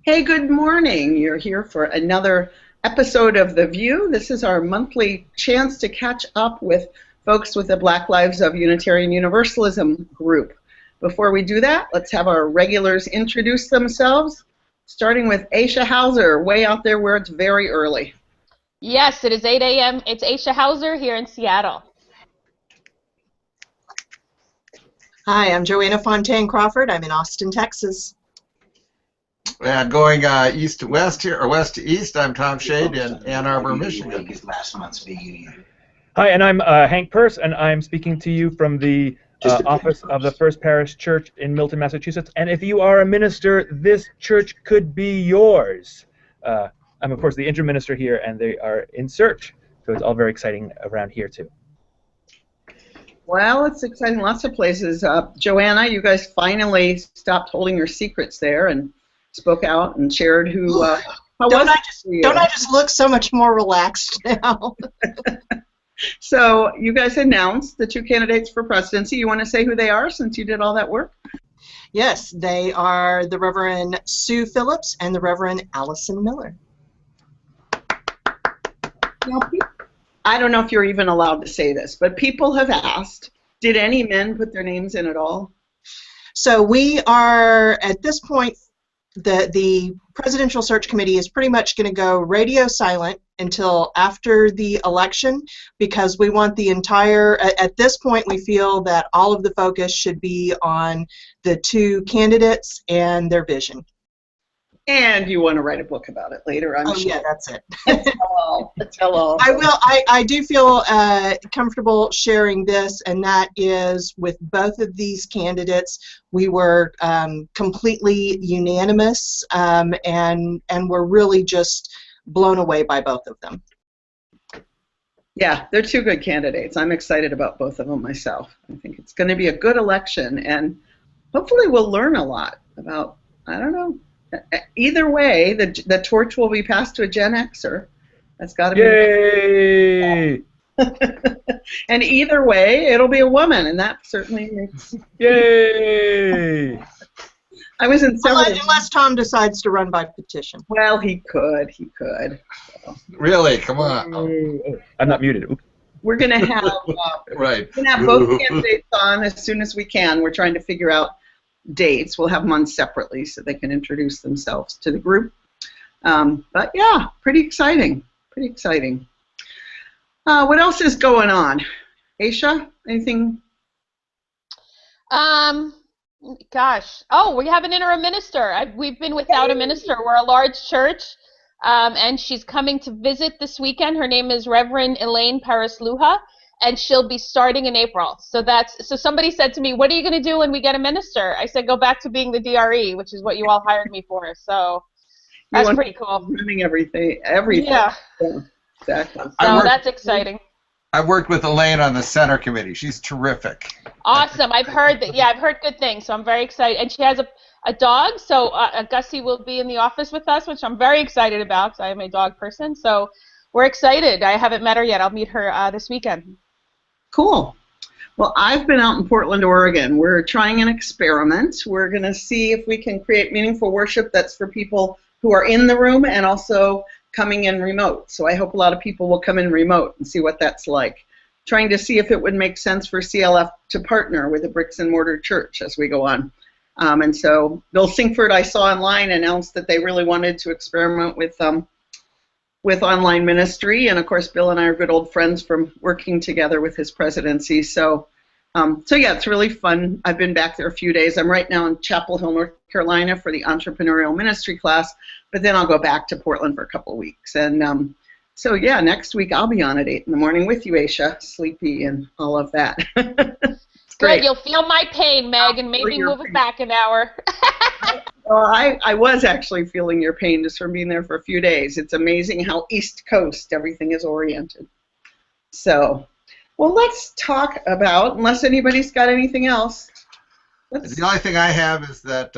Hey, good morning. You're here for another episode of The VUU. This is our monthly chance to catch up with folks with the Black Lives of Unitarian Universalism group. Before we do that, let's have our regulars introduce themselves, starting with Aisha Hauser, way out there where it's very early. Yes, it is 8 a.m. It's Aisha Hauser here in Seattle. Hi, I'm Joanna Fontaine Crawford. I'm in Austin, Texas. Going east to west here, or west to east, I'm Tom Shade in Ann Arbor, Michigan. Last month's VUU. Hi, and I'm Hank Purse, and I'm speaking to you from the office of the First Parish Church in Milton, Massachusetts. And if you are a minister, this church could be yours. I'm, of course, the interim minister here, and they are in search. So it's all very exciting around here, too. Well, it's exciting lots of places. Joanna, you guys finally stopped holding your secrets there and spoke out and shared who. Don't I just look so much more relaxed now? So you guys announced the two candidates for presidency. You want to say who they are since you did all that work? Yes, they are the Reverend Sue Phillips and the Reverend Allison Miller. Now, I don't know if you're even allowed to say this, but people have asked, did any men put their names in at all? So we are, at this point, the Presidential Search Committee is pretty much going to go radio silent until after the election, because we want the entire, at this point we feel that all of the focus should be on the two candidates and their vision. And you want to write a book about it later, I'm sure. Yeah, that's it. Tell all. I will. I do feel comfortable sharing this, and that is with both of these candidates, we were completely unanimous, and we're really just blown away by both of them. Yeah, they're two good candidates. I'm excited about both of them myself. I think it's going to be a good election, and hopefully we'll learn a lot about, I don't know. Either way, the torch will be passed to a Gen Xer. That's got to be. Yay! And either way, it'll be a woman, and that certainly makes. Yay! I was in several. Unless Tom decides to run by petition. Well, he could. He could. So. Really? Come on. I'm not muted. Oops. We're gonna have. Right. We're gonna have both candidates on as soon as we can. We're trying to figure out dates. We'll have them on separately so they can introduce themselves to the group. But yeah, pretty exciting. Pretty exciting. What else is going on? Aisha, anything? Gosh. Oh, we have an interim minister. We've been without a minister. We're a large church, and she's coming to visit this weekend. Her name is Reverend Elaine Paris-Luha, and she'll be starting in April. So somebody said to me, what are you going to do when we get a minister? I said, go back to being the DRE, which is what you all hired me for. So that's pretty cool. Running everything. Yeah. Exactly. So that's exciting. I've worked with Elaine on the center committee. She's terrific. Awesome. I've heard that. Yeah, I've heard good things. So I'm very excited. And she has a dog. So Gussie will be in the office with us, which I'm very excited about because I am a dog person. So we're excited. I haven't met her yet. I'll meet her this weekend. Cool. Well, I've been out in Portland, Oregon. We're trying an experiment. We're going to see if we can create meaningful worship that's for people who are in the room and also coming in remote. So I hope a lot of people will come in remote and see what that's like. Trying to see if it would make sense for CLF to partner with a bricks and mortar church as we go on. And so Bill Sinkford, I saw online, announced that they really wanted to experiment with online ministry, and of course Bill and I are good old friends from working together with his presidency. So yeah, it's really fun. I've been back there a few days. I'm right now in Chapel Hill, North Carolina for the entrepreneurial ministry class, but then I'll go back to Portland for a couple of weeks. And so yeah, next week I'll be on at 8 in the morning with you, Aisha, sleepy and all of that. It's great. Good, you'll feel my pain, Meg, and maybe move it back an hour. Well, I was actually feeling your pain just from being there for a few days. It's amazing how East Coast everything is oriented. So, well, let's talk about, unless anybody's got anything else. The only thing I have is that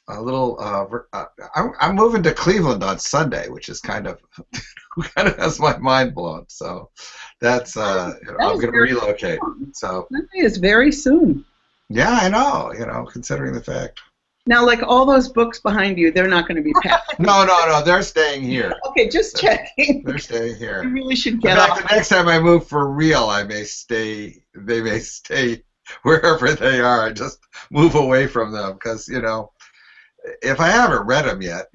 I'm I'm moving to Cleveland on Sunday, which is kind of has my mind blown. So that's I'm going to relocate. So Sunday is very soon. Yeah, I know. Considering the fact. Now, like all those books behind you, they're not going to be packed. No, they're staying here. Okay, just checking. They're staying here. You really should In get fact, off. the next time I move for real, they may stay wherever they are. I just move away from them because, if I haven't read them yet,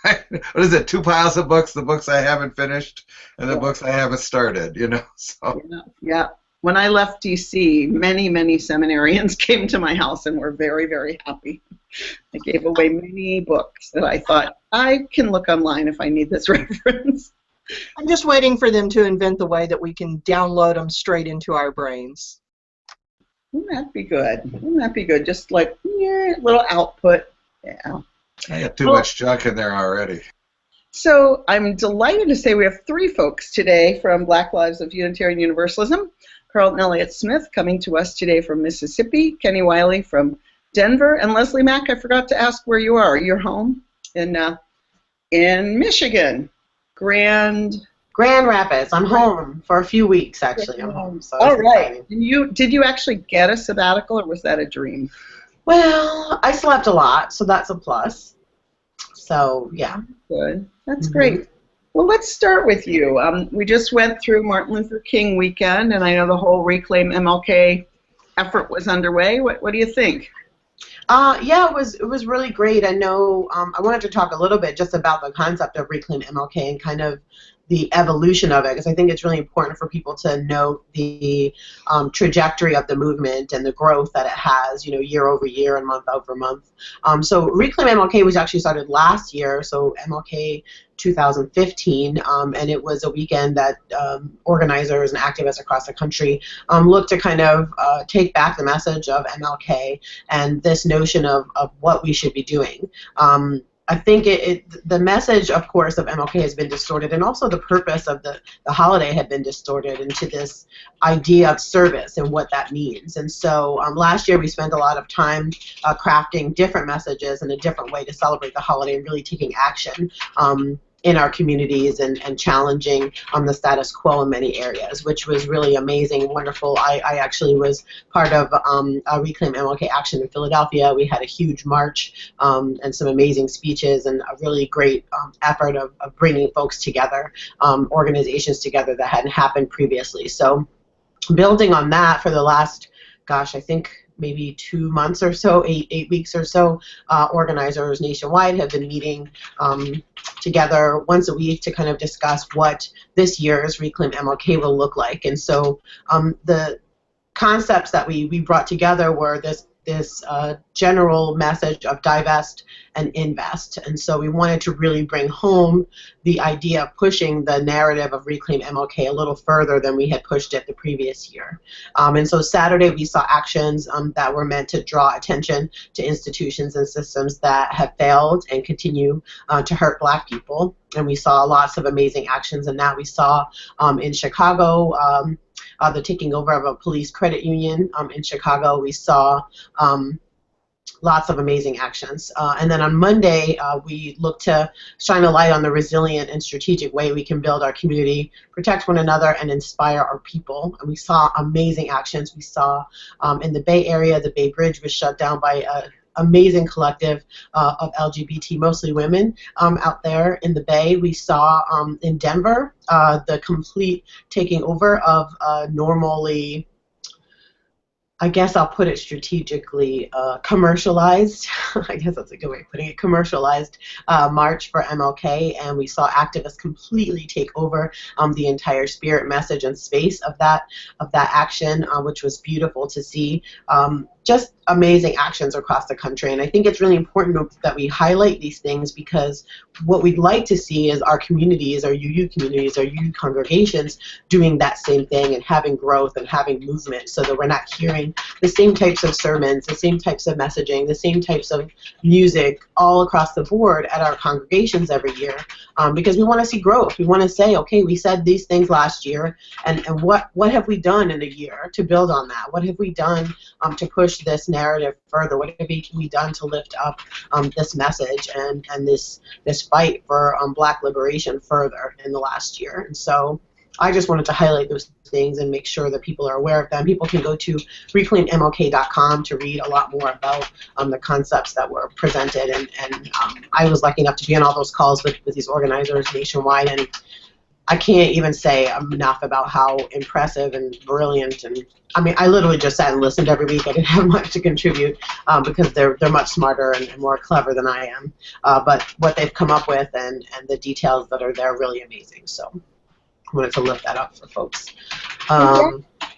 what is it, 2 piles of books, the books I haven't finished and the books I haven't started, so. Yeah. When I left D.C., many, many seminarians came to my house and were very, very happy. I gave away many books that I thought, I can look online if I need this reference. I'm just waiting for them to invent the way that we can download them straight into our brains. Wouldn't that be good? Wouldn't that be good? Just like, little output. Yeah. I got too much junk in there already. So I'm delighted to say we have 3 folks today from Black Lives of Unitarian Universalism. Carlton Elliott Smith coming to us today from Mississippi, Kenny Wiley from Denver, and Leslie Mack, I forgot to ask where you are. You're home in Michigan. Grand Rapids. I'm home for a few weeks, actually. I'm home. So all right. Did you actually get a sabbatical, or was that a dream? Well, I slept a lot, so that's a plus. So, yeah. Good. That's great. Well, let's start with you. We just went through Martin Luther King weekend, and I know the whole Reclaim MLK effort was underway. What do you think? Yeah, it was really great. I know I wanted to talk a little bit just about the concept of Reclaim MLK and kind of the evolution of it, because I think it's really important for people to note the trajectory of the movement and the growth that it has, year over year and month over month. So Reclaim MLK was actually started last year, so MLK 2015, and it was a weekend that organizers and activists across the country looked to kind of take back the message of MLK and this notion of what we should be doing. I think the message, of course, of MLK has been distorted, and also the purpose of the holiday had been distorted into this idea of service and what that means. And so last year we spent a lot of time crafting different messages and a different way to celebrate the holiday and really taking action in our communities and challenging the status quo in many areas, which was really amazing and wonderful. I actually was part of a Reclaim MLK action in Philadelphia. We had a huge march and some amazing speeches and a really great effort of bringing folks together, organizations together that hadn't happened previously. So building on that for the last, I think maybe 2 months or so, eight weeks or so, organizers nationwide have been meeting together once a week to kind of discuss what this year's Reclaim MLK will look like. And so the concepts that we brought together were this general message of divest and invest. And so we wanted to really bring home the idea of pushing the narrative of Reclaim MLK a little further than we had pushed it the previous year. And so Saturday we saw actions that were meant to draw attention to institutions and systems that have failed and continue to hurt Black people. And we saw lots of amazing actions, and now we saw in Chicago the taking over of a police credit union in Chicago. We saw lots of amazing actions. And then on Monday, we looked to shine a light on the resilient and strategic way we can build our community, protect one another, and inspire our people. And we saw amazing actions. We saw in the Bay Area, the Bay Bridge was shut down by amazing collective of LGBT, mostly women, out there in the Bay. We saw in Denver the complete taking over of normally, I guess I'll put it strategically, commercialized, I guess that's a good way of putting it, commercialized march for MLK, and we saw activists completely take over the entire spirit, message, and space of that action, which was beautiful to see. Just amazing actions across the country, and I think it's really important that we highlight these things, because what we'd like to see is our communities, our UU communities, our UU congregations doing that same thing and having growth and having movement, so that we're not hearing the same types of sermons, the same types of messaging, the same types of music all across the board at our congregations every year, because we want to see growth. We want to say, okay, we said these things last year, and what have we done in a year to build on that? What have we done to push this narrative further? What have we done to lift up this message and this fight for Black liberation further in the last year? And so I just wanted to highlight those things and make sure that people are aware of them. People can go to reclaimMLK.com to read a lot more about the concepts that were presented, and I was lucky enough to be on all those calls with these organizers nationwide, and I can't even say enough about how impressive and brilliant, and I mean, I literally just sat and listened every week. I didn't have much to contribute because they're much smarter and more clever than I am. But what they've come up with and the details that are there are really amazing. So I wanted to lift that up for folks.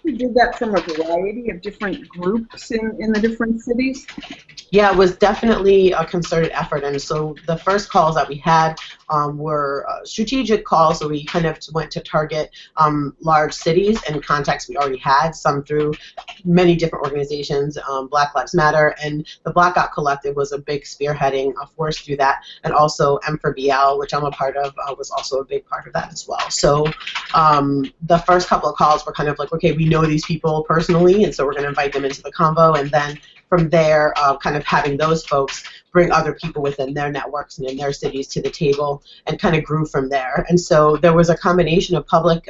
You did that from a variety of different groups in the different cities? Yeah, it was definitely a concerted effort, and so the first calls that we had were strategic calls, so we kind of went to target large cities and contacts we already had, some through many different organizations, Black Lives Matter, and the Blackout Collective was a big spearheading force through that, and also M4BL, which I'm a part of, was also a big part of that as well. So the first couple of calls were kind of like, okay, we know these people personally, and so we're going to invite them into the convo, and then from there, kind of having those folks bring other people within their networks and in their cities to the table, and kind of grew from there. And so there was a combination of public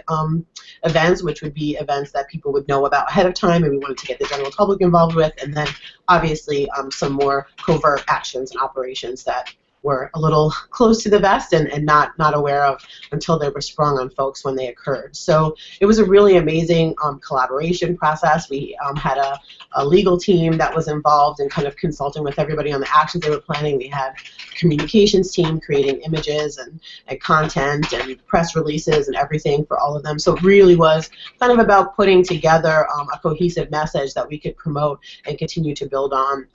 events, which would be events that people would know about ahead of time and we wanted to get the general public involved with, and then obviously some more covert actions and operations that were a little close to the vest and not aware of until they were sprung on folks when they occurred. So it was a really amazing collaboration process. We had a legal team that was involved in kind of consulting with everybody on the actions they were planning. We had a communications team creating images and content and press releases and everything for all of them. So it really was kind of about putting together a cohesive message that we could promote and continue to build on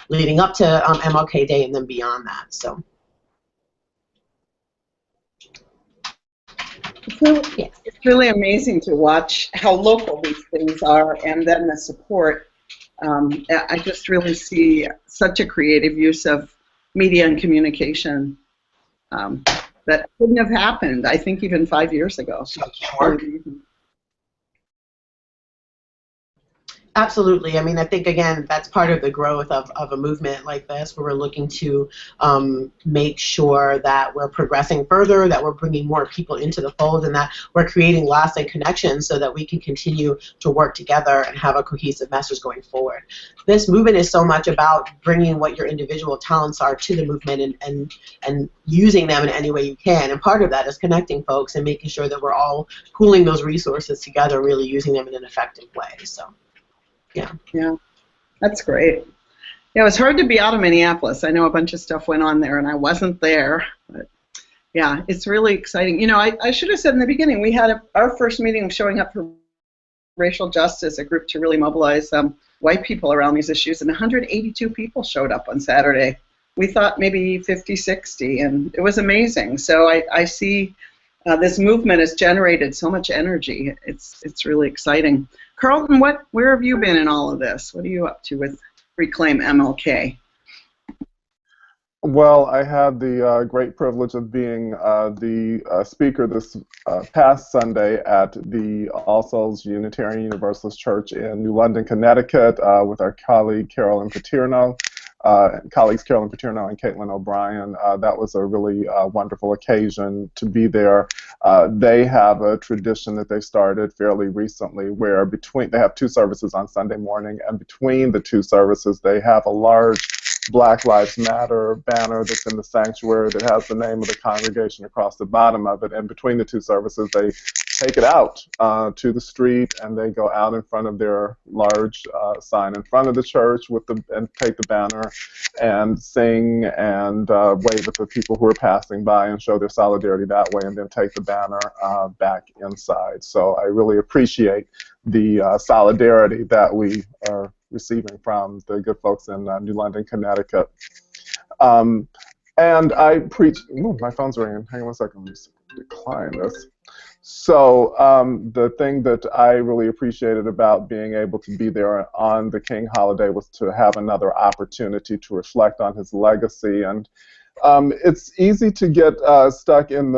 leading up to MLK Day and then beyond that. So. It's really amazing to watch how local these things are, and then the support. I just really see such a creative use of media and communication that couldn't have happened, I think, even 5 years ago. Absolutely. I mean, I think, again, that's part of the growth of a movement like this, where we're looking to make sure that we're progressing further, that we're bringing more people into the fold, and that we're creating lasting connections so that we can continue to work together and have a cohesive message going forward. This movement is so much about bringing what your individual talents are to the movement and using them in any way you can. And part of that is connecting folks and making sure that we're all pooling those resources together, really using them in an effective way. So. Yeah, that's great. Yeah, it was hard to be out of Minneapolis. I know a bunch of stuff went on there, and I wasn't there. But yeah, it's really exciting. You know, I should have said in the beginning, we had our first meeting showing up for racial justice, a group to really mobilize white people around these issues, and 182 people showed up on Saturday. We thought maybe 50, 60, and it was amazing. So I see this movement has generated so much energy. It's really exciting. Carlton, where have you been in all of this? What are you up to with Reclaim MLK? Well, I had the great privilege of being the speaker this past Sunday at the All Souls Unitarian Universalist Church in New London, Connecticut, with our colleagues Carolyn Paterno and Caitlin O'Brien. That was a really wonderful occasion to be there. They have a tradition that they started fairly recently where they have 2 services on Sunday morning, and between the 2 services they have a large Black Lives Matter banner that's in the sanctuary that has the name of the congregation across the bottom of it, and between the 2 services they take it out to the street, and they go out in front of their large sign in front of the church and take the banner and sing and wave at the people who are passing by and show their solidarity that way, and then take the banner back inside. So I really appreciate the solidarity that we are receiving from the good folks in New London, Connecticut. And I preach. Ooh, my phone's ringing. Hang on one second. Let me decline this. So the thing that I really appreciated about being able to be there on the King holiday was to have another opportunity to reflect on his legacy. And it's easy to get stuck in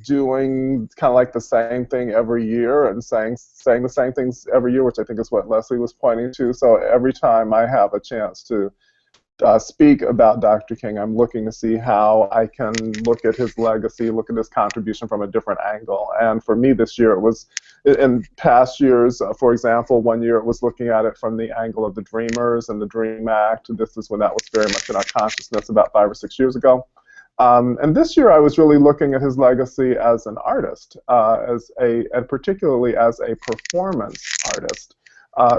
doing kind of like the same thing every year and saying the same things every year, which I think is what Leslie was pointing to. So every time I have a chance to speak about Dr. King, I'm looking to see how I can look at his legacy, look at his contribution from a different angle. And for me this year, it was, in past years, for example, one year it was looking at it from the angle of the Dreamers and the Dream Act. This is when that was very much in our consciousness about 5 or 6 years ago. And this year I was really looking at his legacy as an artist, and particularly as a performance artist.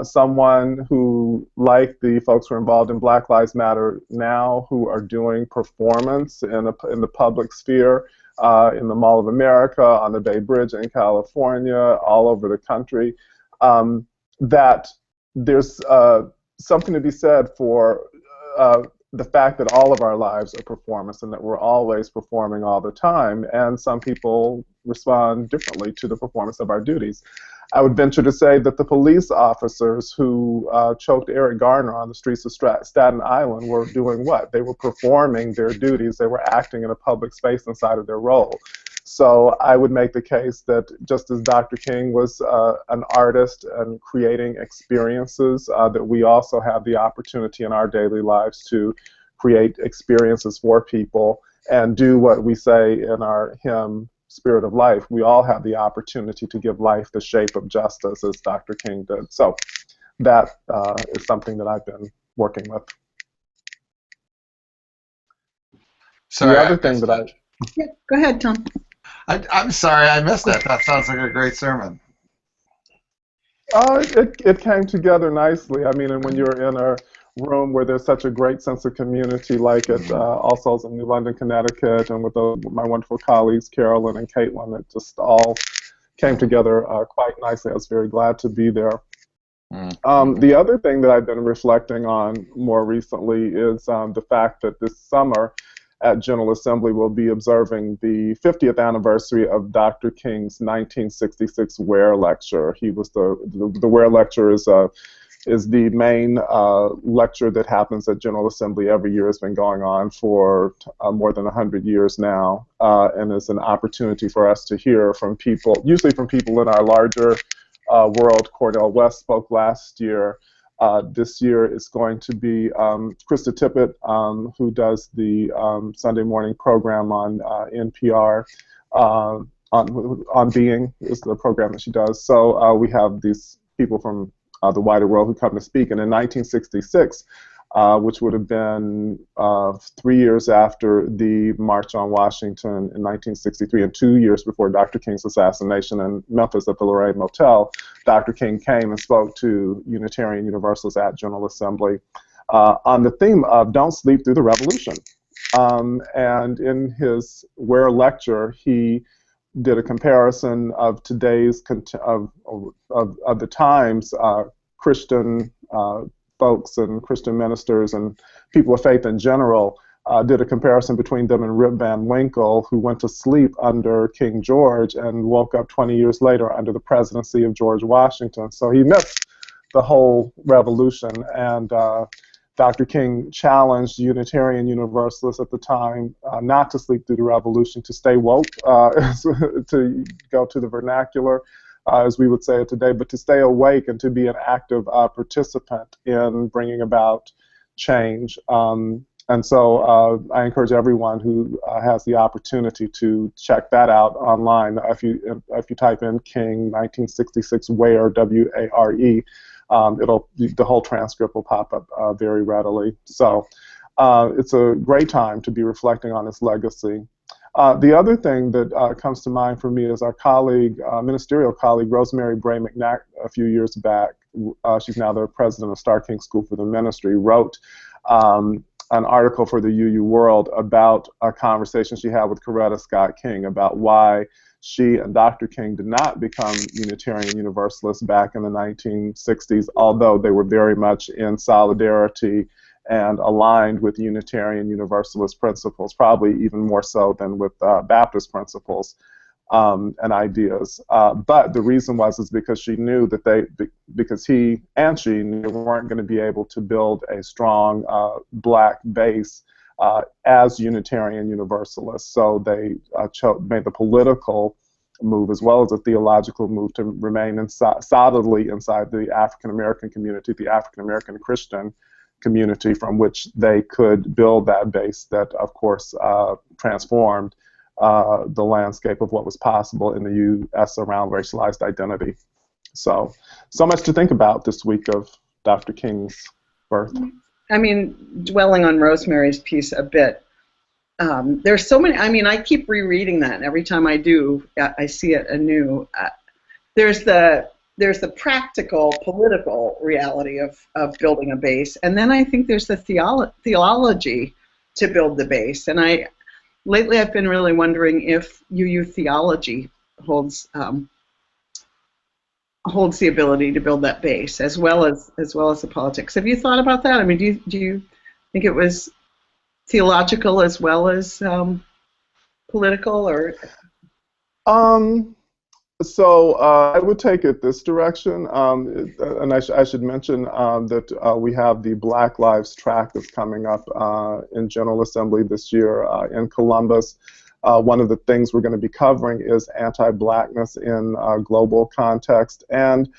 Someone who, like the folks who are involved in Black Lives Matter now, who are doing performance in the public sphere, in the Mall of America, on the Bay Bridge in California, all over the country, that there's something to be said for the fact that all of our lives are performance and that we're always performing all the time, and some people respond differently to the performance of our duties. I would venture to say that the police officers who choked Eric Garner on the streets of Staten Island were doing what? They were performing their duties. They were acting in a public space inside of their role. So I would make the case that just as Dr. King was an artist and creating experiences, that we also have the opportunity in our daily lives to create experiences for people and do what we say in our hymn, Spirit of Life. We all have the opportunity to give life the shape of justice, as Dr. King did. So that is something that I've been working with. Sorry, the other thing that Yeah, go ahead, Tom. I'm sorry, I missed that. That sounds like a great sermon. It came together nicely. I mean, and when you're in a room where there's such a great sense of community, like at All Souls in New London, Connecticut, and with my wonderful colleagues, Carolyn and Caitlin, it just all came together quite nicely. I was very glad to be there. The other thing that I've been reflecting on more recently is the fact that this summer at General Assembly we'll be observing the 50th anniversary of Dr. King's 1966 Ware Lecture. He was the Ware Lecture is the main lecture that happens at General Assembly every year. Has been going on for more than 100 years now, and is an opportunity for us to hear from people, usually from people in our larger world. Cordell West spoke last year. This year is going to be Krista Tippett, who does the Sunday morning program on NPR. On Being is the program that she does. So we have these people from the wider world who come to speak. And in 1966, which would have been 3 years after the March on Washington in 1963 and 2 years before Dr. King's assassination in Memphis at the Lorraine Motel, Dr. King came and spoke to Unitarian Universalists at General Assembly on the theme of don't sleep through the revolution. And in his Ware lecture, he did a comparison of today's, of the times, Christian folks and Christian ministers and people of faith in general, did a comparison between them and Rip Van Winkle, who went to sleep under King George and woke up 20 years later under the presidency of George Washington. So he missed the whole revolution, and Dr. King challenged Unitarian Universalists at the time not to sleep through the revolution, to stay woke, to go to the vernacular, as we would say it today, but to stay awake and to be an active participant in bringing about change. And so I encourage everyone who has the opportunity to check that out online. If you type in King 1966 Ware, W-A-R-E, the whole transcript will pop up very readily. So it's a great time to be reflecting on his legacy. The other thing that comes to mind for me is our colleague, ministerial colleague, Rosemary Bray McNack, a few years back. She's now the president of Star King School for the Ministry, wrote an article for the UU World about a conversation she had with Coretta Scott King about why she and Dr. King did not become Unitarian Universalists back in the 1960s, although they were very much in solidarity and aligned with Unitarian Universalist principles, probably even more so than with Baptist principles and ideas. But the reason is because she knew that because he and she knew they weren't going to be able to build a strong black base as Unitarian Universalists. So they made the political move as well as a theological move to remain solidly inside the African American community, the African American Christian community from which they could build that base that, of course, transformed the landscape of what was possible in the U.S. around racialized identity. So much to think about this week of Dr. King's birth. I mean, dwelling on Rosemary's piece a bit, there's so many, I mean, I keep rereading that, and every time I do, I see it anew. There's the practical, political reality of building a base, and then I think there's the theology to build the base. And lately I've been really wondering if UU theology holds the ability to build that base as well as the politics. Have you thought about that? I mean, do you think it was theological as well as political, or? So I would take it this direction, and I should mention that we have the Black Lives track that's coming up in General Assembly this year in Columbus. One of the things we're going to be covering is anti-Blackness in global context, and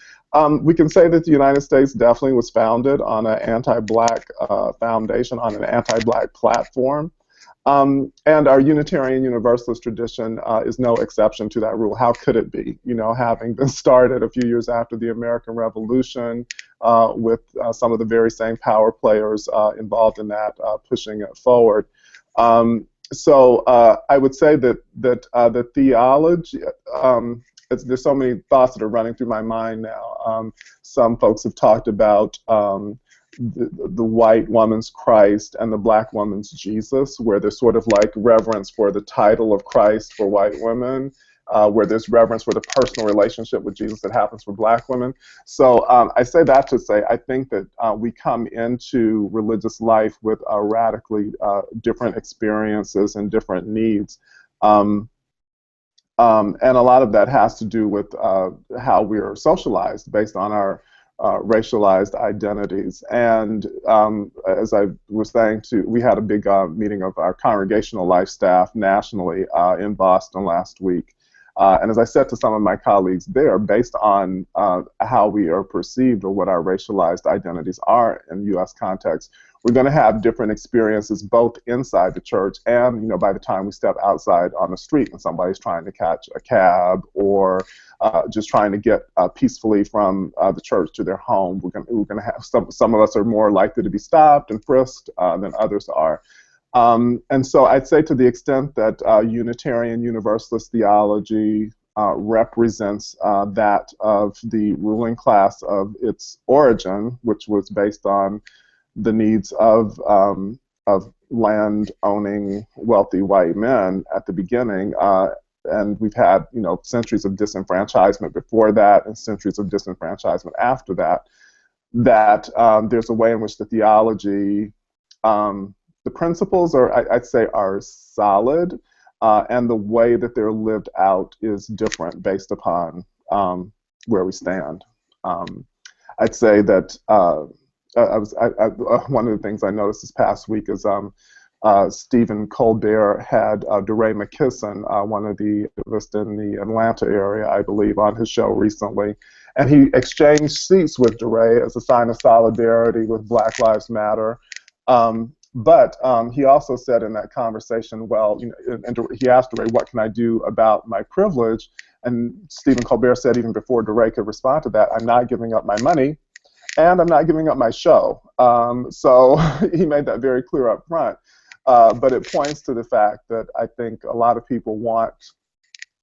we can say that the United States definitely was founded on an anti-Black foundation, on an anti-Black platform. And our Unitarian Universalist tradition is no exception to that rule. How could it be? You know, having been started a few years after the American Revolution with some of the very same power players involved in that pushing it forward. So I would say that the theology, there's so many thoughts that are running through my mind now. Some folks have talked about the white woman's Christ and the black woman's Jesus, where there's sort of like reverence for the title of Christ for white women, where there's reverence for the personal relationship with Jesus that happens for black women. So I say that to say I think that we come into religious life with radically different experiences and different needs. And a lot of that has to do with how we are socialized based on our racialized identities. And as I was saying, we had a big meeting of our congregational life staff nationally in Boston last week. And as I said to some of my colleagues there, based on how we are perceived or what our racialized identities are in U.S. context, we're going to have different experiences both inside the church and, you know, by the time we step outside on the street and somebody's trying to catch a cab or just trying to get peacefully from the church to their home. We're going to have some of us are more likely to be stopped and frisked than others are. And so I'd say to the extent that Unitarian Universalist theology represents that of the ruling class of its origin, which was based on the needs of land-owning wealthy white men at the beginning, and we've had, you know, centuries of disenfranchisement before that and centuries of disenfranchisement after that, that there's a way in which the theology, the principles are, I'd say, are solid, and the way that they're lived out is different based upon where we stand. I'd say that one of the things I noticed this past week is Stephen Colbert had DeRay McKisson, one of the activists in the Atlanta area, I believe, on his show recently. And he exchanged seats with DeRay as a sign of solidarity with Black Lives Matter. But he also said in that conversation, well, you know, and he asked DeRay, what can I do about my privilege? And Stephen Colbert said, even before DeRay could respond to that, I'm not giving up my money, and I'm not giving up my show. So he made that very clear up front. But it points to the fact that I think a lot of people want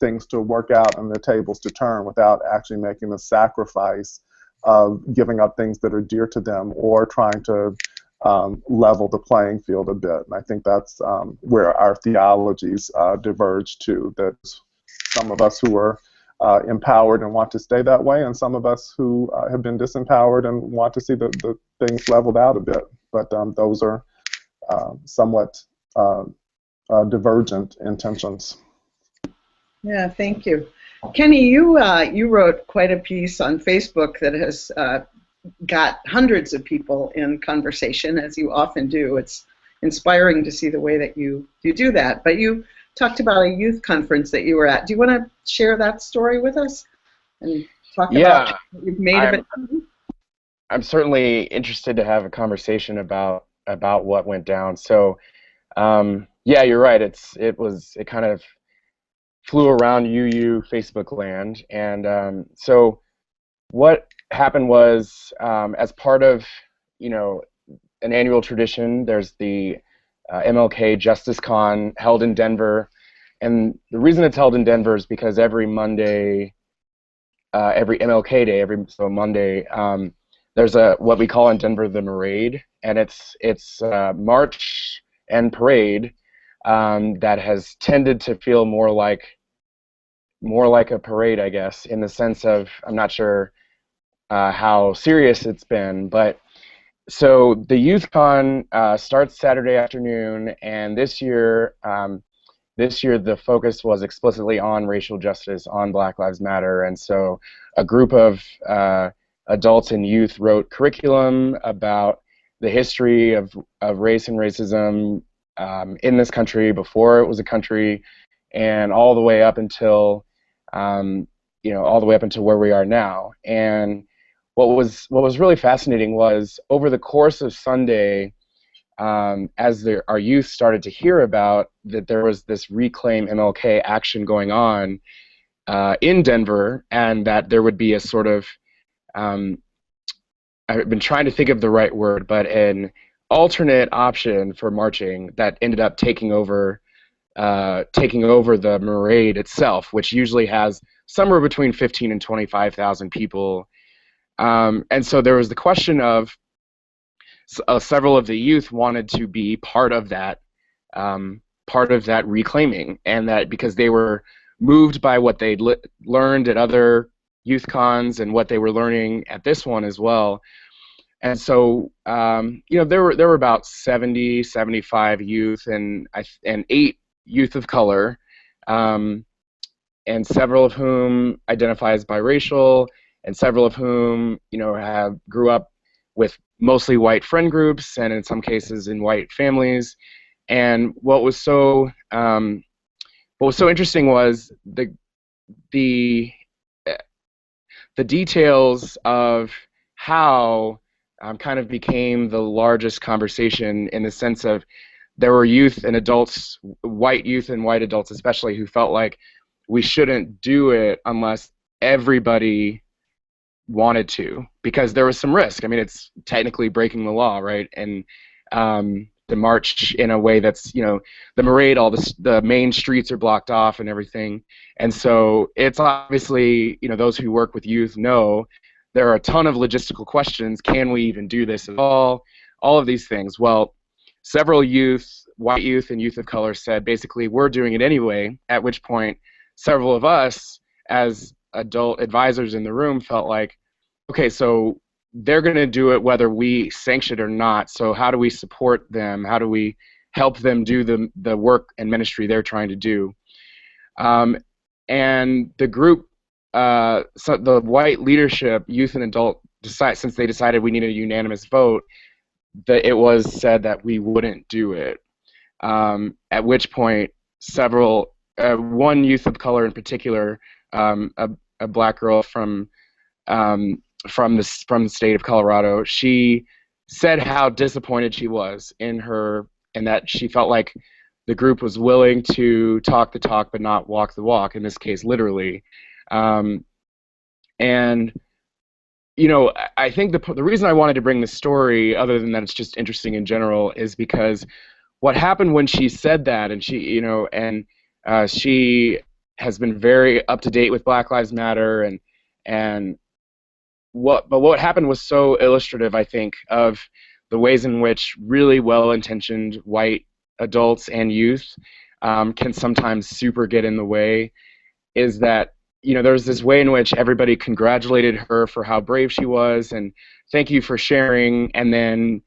things to work out and the tables to turn without actually making the sacrifice of giving up things that are dear to them or trying to level the playing field a bit. And I think that's where our theologies diverge too, that some of us who are empowered and want to stay that way, and some of us who have been disempowered and want to see the things leveled out a bit. But those are somewhat divergent intentions. Yeah, thank you. Kenny, you wrote quite a piece on Facebook that has got hundreds of people in conversation, as you often do. It's inspiring to see the way that you do that. But you talked about a youth conference that you were at. Do you want to share that story with us and talk about what you've made of it? I'm certainly interested to have a conversation about what went down. So yeah, you're right. It kind of flew around UU Facebook land, and so what happened was, as part of, you know, an annual tradition, there's the MLK Justice Con held in Denver, and the reason it's held in Denver is because every Monday, every MLK Day, so Monday, there's what we call in Denver the Marade, and it's march and parade that has tended to feel more like a parade, I guess, in the sense of, I'm not sure how serious it's been, but so the Youth Con starts Saturday afternoon, and this year the focus was explicitly on racial justice, on Black Lives Matter, and so a group of adults and youth wrote curriculum about the history of race and racism in this country before it was a country, and all the way up until all the way up until where we are now. And what was really fascinating was, over the course of Sunday, as our youth started to hear about that there was this Reclaim MLK action going on in Denver, and that there would be a sort of, I've been trying to think of the right word, but an alternate option for marching that ended up taking over the Marade itself, which usually has somewhere between 15 and 25,000 people. And so there was the question of several of the youth wanted to be part of that reclaiming, and that because they were moved by what they'd learned at other youth cons and what they were learning at this one as well. And so there were about 70, 75 youth and 8 youth of color, and several of whom identify as biracial, and several of whom grew up with mostly white friend groups, and in some cases in white families. And what was so interesting was the details of how kind of became the largest conversation, in the sense of there were youth and adults, white youth and white adults especially, who felt like we shouldn't do it unless everybody wanted to, because there was some risk. I mean, it's technically breaking the law, right? And to march in a way that's, the Marade, all the main streets are blocked off and everything. And so it's obviously, those who work with youth know there are a ton of logistical questions. Can we even do this at all? All of these things. Well, several youth, white youth and youth of color, said basically we're doing it anyway, at which point several of us as adult advisors in the room felt like, okay, so they're going to do it whether we sanction it or not, so how do we support them? How do we help them do the work and ministry they're trying to do? And the group, so the white leadership, youth and adult, since they decided we needed a unanimous vote, that it was said that we wouldn't do it. At which point one youth of color in particular, a black girl from the state of Colorado, she said how disappointed she was in that she felt like the group was willing to talk the talk but not walk the walk, in this case literally. And I think the reason I wanted to bring this story, other than that it's just interesting in general, is because what happened when she said that, and she she has been very up to date with Black Lives Matter, but what happened was so illustrative, I think, of the ways in which really well-intentioned white adults and youth can sometimes super get in the way. Is that there's this way in which everybody congratulated her for how brave she was and thank you for sharing, and then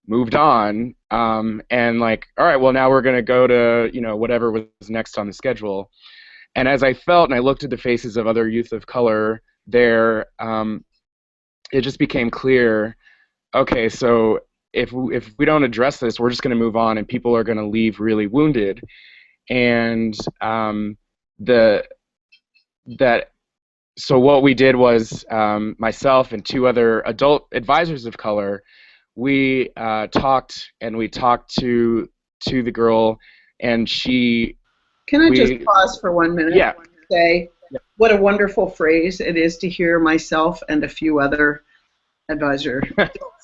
moved on, and all right, well, now we're going to go to whatever was next on the schedule. And as I felt and I looked at the faces of other youth of color there, it just became clear, okay, so if we don't address this, we're just going to move on and people are going to leave really wounded. And that so what we did was myself and two other adult advisors of color, we talked to the girl, and she. Can I just pause for 1 minute? Yeah. Say what a wonderful phrase it is to hear myself and a few other advisors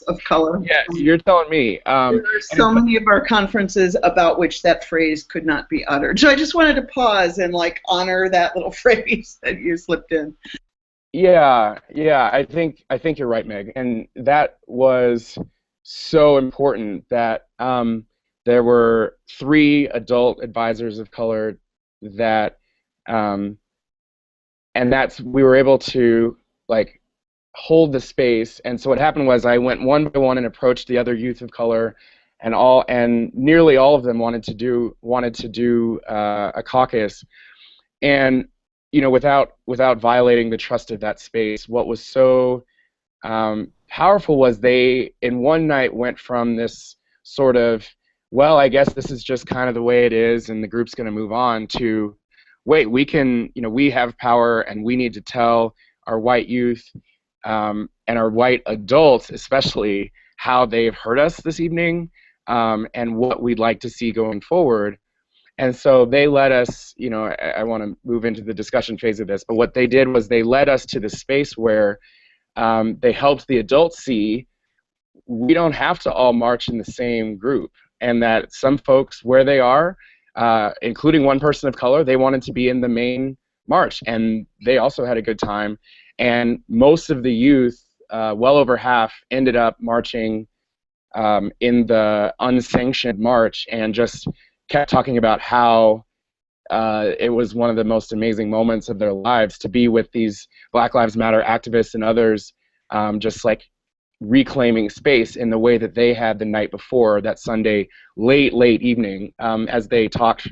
of color. Yeah, you're telling me. There are so many of our conferences about which that phrase could not be uttered. So I just wanted to pause and like honor that little phrase that you slipped in. Yeah, I think you're right, Meg, and that was so important that there were 3 adult advisors of color that, and we were able to like hold the space. And so what happened was I went one by one and approached the other youth of color, and nearly all of them wanted to do a caucus, and without violating the trust of that space. What was so powerful was they in one night went from this sort of, well, I guess this is just kind of the way it is and the group's going to move on, to wait, we have power and we need to tell our white youth and our white adults especially how they've hurt us this evening, and what we'd like to see going forward. And so they led us, I want to move into the discussion phase of this, but what they did was they led us to the space where they helped the adults see we don't have to all march in the same group, and that some folks where they are, including one person of color, they wanted to be in the main march, and they also had a good time. And most of the youth, well over half, ended up marching in the unsanctioned march, and just kept talking about how it was one of the most amazing moments of their lives to be with these Black Lives Matter activists and others, just like reclaiming space in the way that they had the night before, that Sunday late evening, as they talked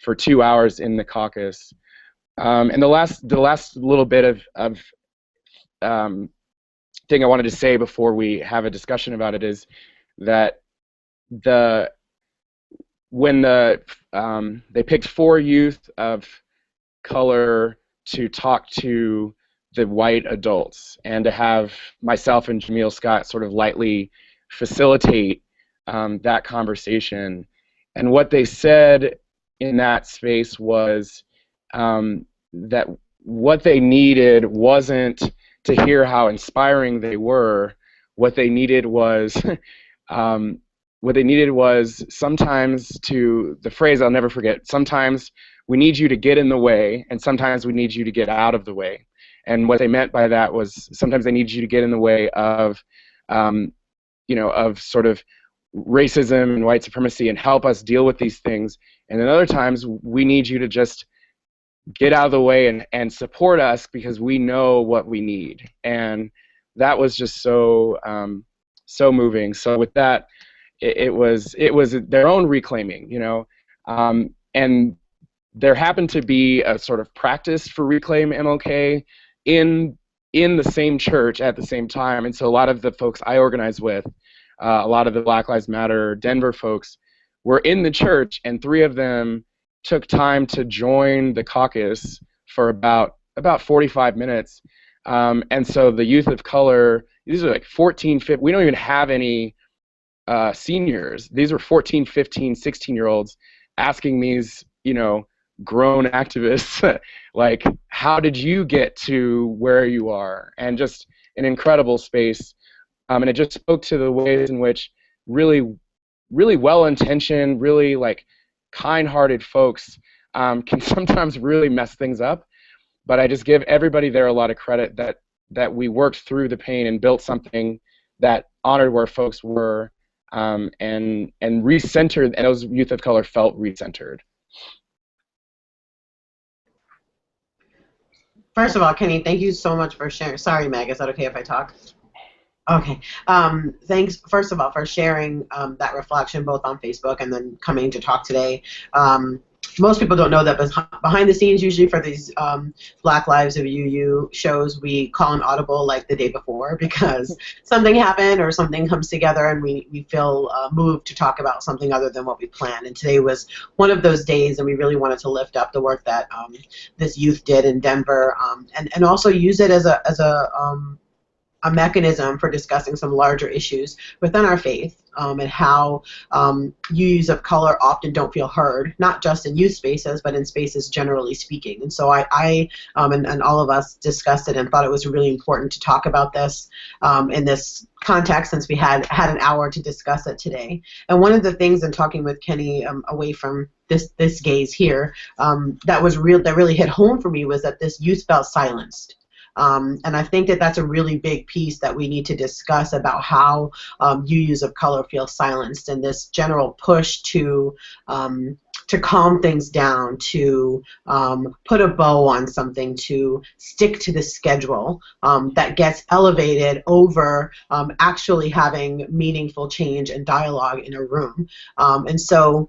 for 2 hours in the caucus. And the last little bit of thing I wanted to say before we have a discussion about it is that when they picked 4 youth of color to talk to the white adults, and to have myself and Jamil Scott sort of lightly facilitate that conversation. And what they said in that space was that what they needed wasn't to hear how inspiring they were. What they needed was sometimes, to the phrase I'll never forget, sometimes we need you to get in the way, and sometimes we need you to get out of the way. And what they meant by that was sometimes they need you to get in the way of, of sort of racism and white supremacy and help us deal with these things. And then other times we need you to just get out of the way and support us because we know what we need. And that was just so so moving. So with that, it was their own reclaiming, and there happened to be a sort of practice for Reclaim MLK in the same church at the same time. And so a lot of the folks I organized with, a lot of the Black Lives Matter Denver folks, were in the church, and 3 of them took time to join the caucus for about 45 minutes. And so the youth of color, these are like 14, 15, we don't even have any seniors. These were 14, 15, 16-year-olds asking these, grown activists, like, how did you get to where you are? And just an incredible space. And it just spoke to the ways in which really well-intentioned, really like kind-hearted folks can sometimes really mess things up. But I just give everybody there a lot of credit that we worked through the pain and built something that honored where folks were, and recentered, and those youth of color felt recentered. First of all, Kenny, thank you so much for sharing. Sorry, Meg, is that okay if I talk? Okay. Thanks, first of all, for sharing that reflection both on Facebook and then coming to talk today. most people don't know that, but behind the scenes, usually for these Black Lives of UU shows, we call an audible like the day before because something happened or something comes together and we feel moved to talk about something other than what we planned. And today was one of those days, and we really wanted to lift up the work that this youth did in Denver, and also use it as a mechanism for discussing some larger issues within our faith, and how youths of color often don't feel heard, not just in youth spaces, but in spaces generally speaking. And so I and all of us discussed it and thought it was really important to talk about this in this context, since we had an hour to discuss it today. And one of the things in talking with Kenny away from this gaze here that really hit home for me was that this youth felt silenced. And I think that that's a really big piece that we need to discuss about how UUs of color feel silenced, and this general push to calm things down, to put a bow on something, to stick to the schedule that gets elevated over actually having meaningful change and dialogue in a room. And so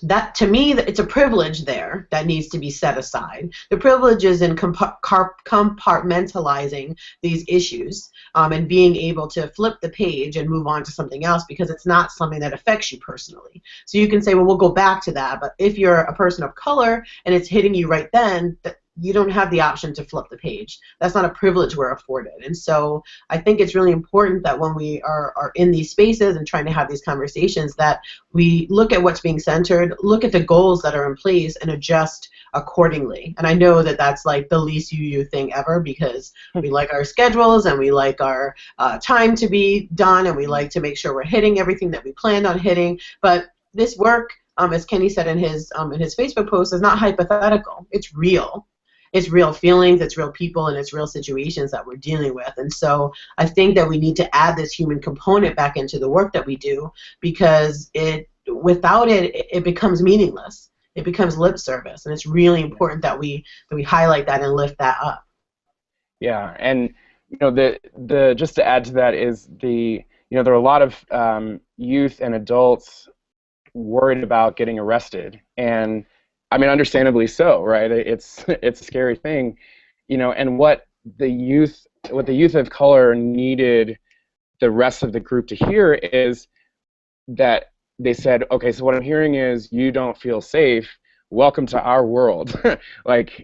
that, to me, it's a privilege there that needs to be set aside. The privilege is in compartmentalizing these issues and being able to flip the page and move on to something else because it's not something that affects you personally. So you can say, well, we'll go back to that. But if you're a person of color and it's hitting you right then, you don't have the option to flip the page. That's not a privilege we're afforded. And so I think it's really important that when we are in these spaces and trying to have these conversations, that we look at what's being centered, look at the goals that are in place, and adjust accordingly. And I know that that's like the least UU thing ever, because we like our schedules and we like our time to be done, and we like to make sure we're hitting everything that we planned on hitting. But this work, as Kenny said in his Facebook post, is not hypothetical. It's real. It's real feelings, it's real people, and it's real situations that we're dealing with. And so I think that we need to add this human component back into the work that we do, because without it, it becomes meaningless. It becomes lip service, and it's really important that we highlight that and lift that up. Yeah, and the just to add to that is there are a lot of youth and adults worried about getting arrested, and I mean, understandably so, right? It's a scary thing, and what the youth of color needed the rest of the group to hear is that they said, okay, so what I'm hearing is you don't feel safe. Welcome to our world.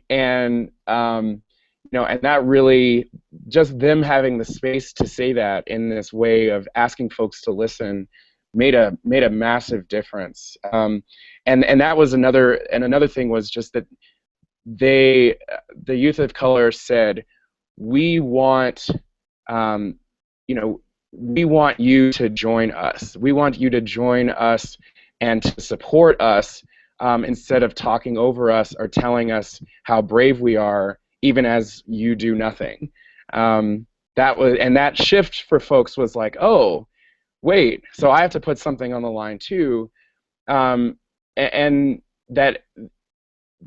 And that really, just them having the space to say that in this way of asking folks to listen made a massive difference. And that was another thing was just that the youth of color said, we want you to join us. We want you to join us and to support us instead of talking over us or telling us how brave we are, even as you do nothing. That shift for folks was like, oh, wait, so I have to put something on the line too. And that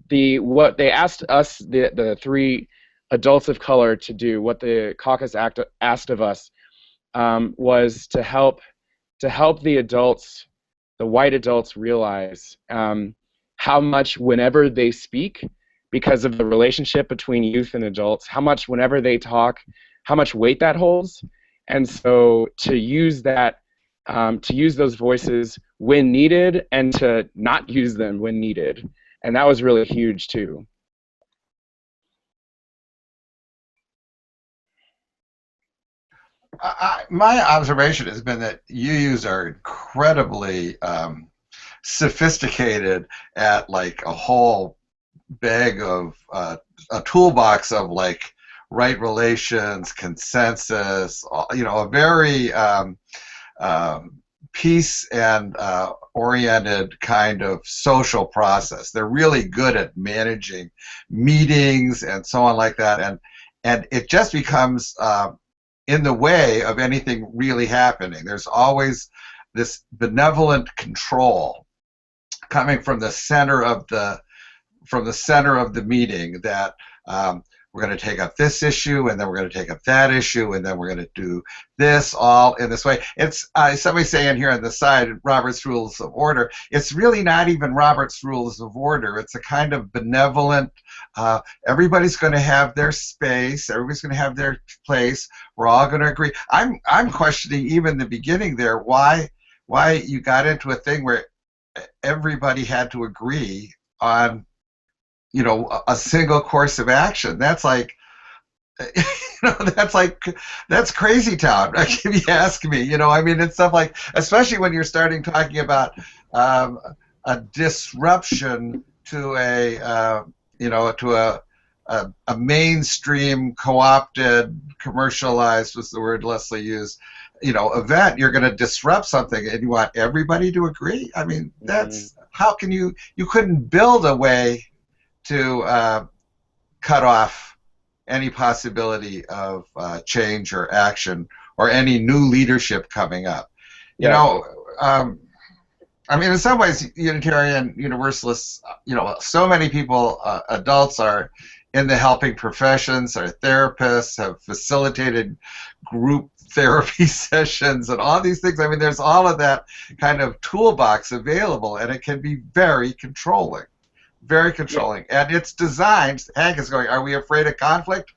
what they asked us, the three adults of color, to do, what the caucus asked of us, was to help the adults, the white adults, realize how much whenever they speak, because of the relationship between youth and adults, how much whenever they talk, how much weight that holds. And so to use that, to use those voices when needed and to not use them when needed. And that was really huge too. My observation has been that UUs are incredibly sophisticated at like a whole bag of a toolbox of like right relations, consensus, a very peace and oriented kind of social process. They're really good at managing meetings and so on like that, and it just becomes in the way of anything really happening. There's always this benevolent control coming from the center of the meeting that we're going to take up this issue, and then we're going to take up that issue, and then we're going to do this all in this way. It's somebody saying here on the side, Robert's Rules of Order. It's really not even Robert's Rules of Order. It's a kind of benevolent, everybody's going to have their space, everybody's going to have their place, we're all going to agree. I'm questioning even the beginning there, why you got into a thing where everybody had to agree on, you know, a single course of action. That's like, you know, that's crazy town, if you ask me. You know, I mean, it's stuff like, especially when you're starting talking about a disruption to a, you know, to a mainstream co-opted, commercialized, was the word Leslie used, you know, event. You're going to disrupt something, and you want everybody to agree. I mean, that's how can you couldn't build a way to cut off any possibility of change or action or any new leadership coming up. You know, I mean, in some ways, Unitarian Universalists, you know, so many people, adults, are in the helping professions, are therapists, have facilitated group therapy sessions and all these things. I mean, there's all of that kind of toolbox available, and it can be very controlling. Very controlling. And it's designed, Hank is going, are we afraid of conflict?